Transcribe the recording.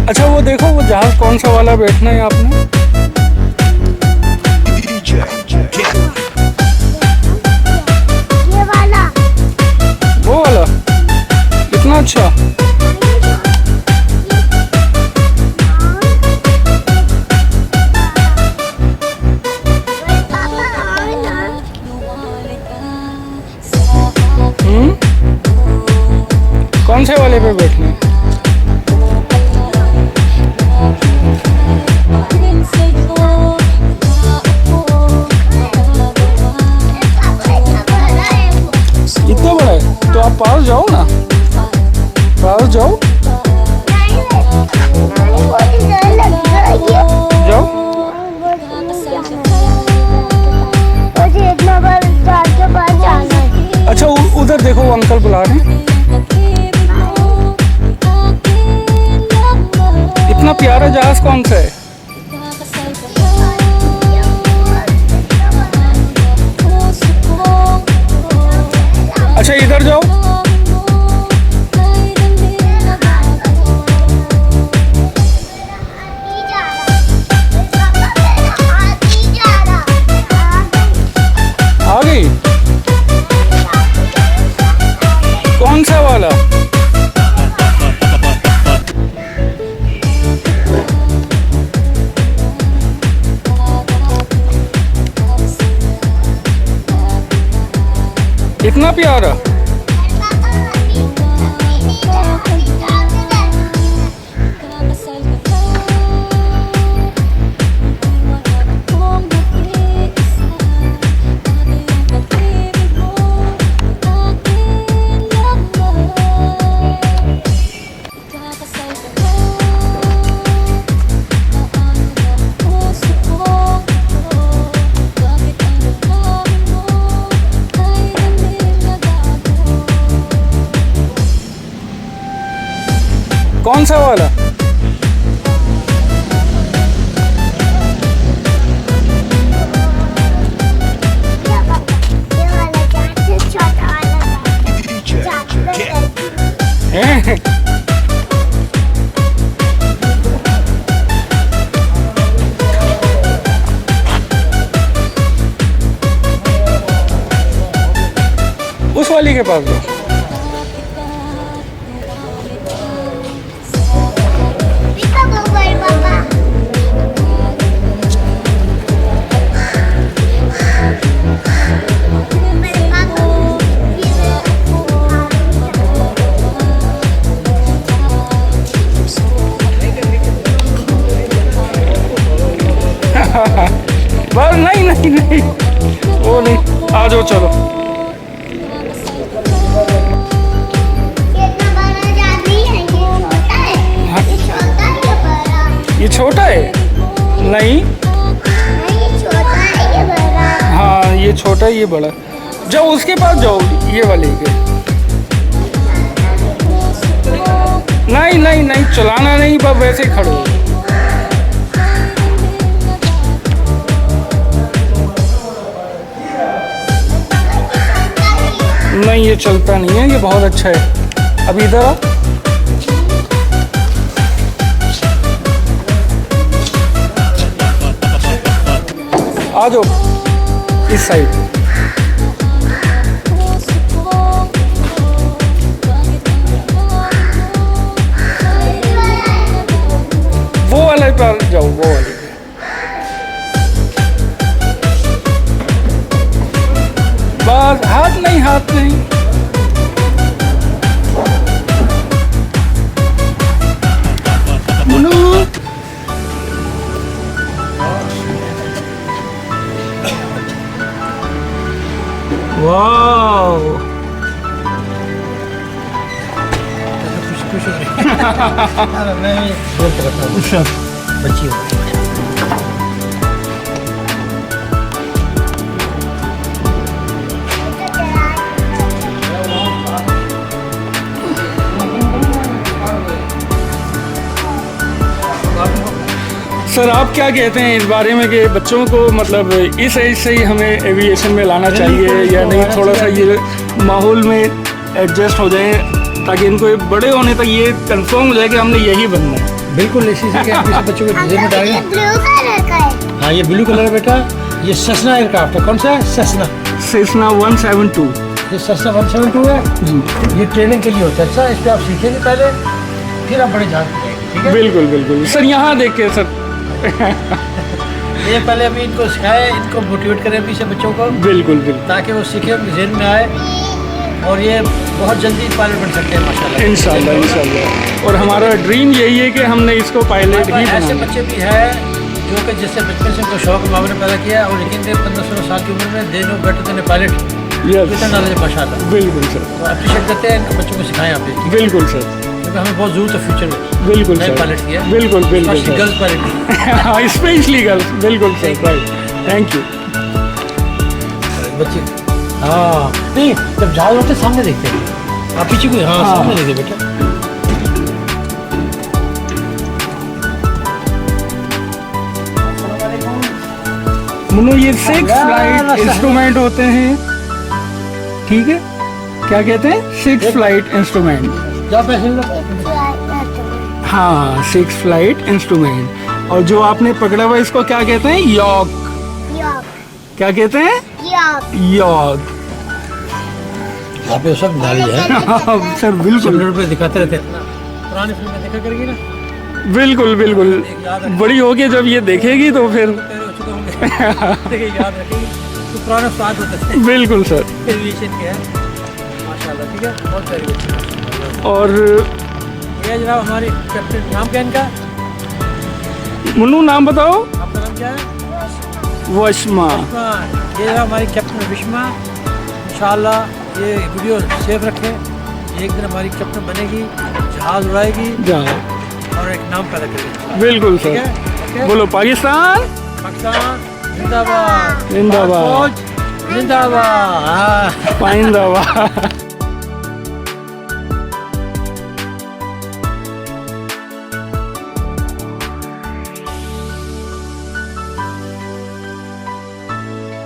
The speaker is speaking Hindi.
अच्छा वो देखो वो जहाज कौन सा वाला बैठना है आपने? ये वाला। वो वाला कितना अच्छा। कौन से वाले पे बैठना है? इतना बड़ा है तो आप पास जाओ ना, पास जाओ जाओ। मुझे इतना बड़ा जहाज के पास जाना है। अच्छा उधर देखो वो अंकल बुला रहे हैं। इतना प्यारा जहाज कौन सा है? अच्छा इधर जाओ। आ गई? कौन सा वाला? इतना प्यारा। कौन सा वाला? हैं? उस वाली के पास जाओ। बस नहीं वो नहीं, आ जाओ चलो। ये छोटा है? नहीं हाँ ये छोटा ये बड़ा। जाओ उसके पास जाओ, ये वाले के। नहीं चलाना नहीं, बस वैसे ही खड़े हो। नहीं ये चलता नहीं है, ये बहुत अच्छा है। अब इधर आ जाओ इस साइड। वो वाले पर जाओ, वो वाले पे। बस हाथ नहीं वाओ खुश हो रही मैं बोल पकड़ता हूँ बच्ची हो। सर आप क्या कहते हैं इस बारे में कि बच्चों को मतलब इस एज से ही हमें एविएशन में लाना चाहिए या नहीं, थोड़ा सा ये माहौल में एडजस्ट हो जाए ताकि इनको ये बड़े होने तक ये कंफर्म हो जाए कि हमने यही बनना है। बिल्कुल इसी से क्या आप बच्चों को डिजाइन में डालेंगे। ब्लू कलर का है। हाँ ये ब्लू कलर है बेटा, ये सेस्ना एयरक्राफ्ट है। कौन सा है? सेस्ना। सेस्ना 172 ये सेस्ना 172 है जी। ये ट्रेनिंग के लिए होता है। अच्छा इस पर आप सीखेंगे पहले, फिर आप बड़े जहाज पे जाएंगे, ठीक है? बिल्कुल बिल्कुल सर, यहाँ देख के सर। ये पहले अभी इनको सिखाए, इनको मोटिवेट करें अभी से बच्चों को, बिल्कुल बिल्कुल ताकि वो सीखे, उनके जेहन में आए और ये बहुत जल्दी पायलट बन सकते हैं माशाल्लाह। इंशाल्लाह इंशाल्लाह। और हमारा ड्रीम यही है कि हमने इसको पायलट ही ऐसे बनाना। बच्चे भी हैं जो कि जिससे बचपन से उनको शौक माँ ने पैदा किया और लेकिन 15-16 साल की उम्र में they know better than pilot. Yes कितना नॉलेज है माशाल्लाह। बिल्कुल सर, तो अप्रिशिएट करते हैं इनको, बच्चों को सिखाएं आप ये, बिल्कुल सर, क्योंकि हमें बहुत जरूरत है फ्यूचर में बिल्कुल नए सर, पायलट की है, बिल्कुल बिल्कुल सर। Girls pilot. हाँ स्पेशली गर्ल्स, बिल्कुल सर, राइट, थैंक यू। बच्चे हाँ नहीं, जब जहाज होते सामने देखते हैं आप, पीछे को हाँ हाँ। सामने देखते बेटा। मुन्नू ये 6 फ्लाइट इंस्ट्रूमेंट होते हैं, ठीक है? क्या कहते हैं? 6 फ्लाइट इंस्ट्रूमेंट। जाओ पैसे लो। हाँ 6 फ्लाइट इंस्ट्रूमेंट। और जो आपने पकड़ा हुआ इसको क्या कहते हैं? यॉक। यॉक क्या कहते हैं? यॉक। यॉक। यहाँ पे सब नॉलेज है। सर बिल्कुल सिलेंडर पे दिखाते रहते हैं। पुरानी फिल्म में देखा करेगी ना, बिल्कुल बिल्कुल, बड़ी होगी जब ये देखेगी तो फिर तेरे हो चुके होंगे। देखिए याद रखेगी, तो पुराने स्वाद होते थे बिल्कुल सर। एविएशन के हैं माशाल्लाह, ठीक है? बहुत प्यारी बच्ची। और ये जनाब हमारी कैप्टन, नाम क्या है इनका? मुन्नू नाम बताओ। आपका नाम क्या है? वशमा। विश्मा। ये जनाब हमारी कैप्टन विश्मा। इंशाल्लाह ये वीडियो सेफ रखें, एक दिन हमारी कैप्टन बनेगी, जहाज उड़ाएगी जाओ, और एक नाम पैदा करेगी। बिल्कुल ठीक सर। है? ओके? बोलो पाकिस्तान पाकिस्तान जिंदाबाद, जिंदाबाद। फौज जिंदाबाद। पाइंदाबाद।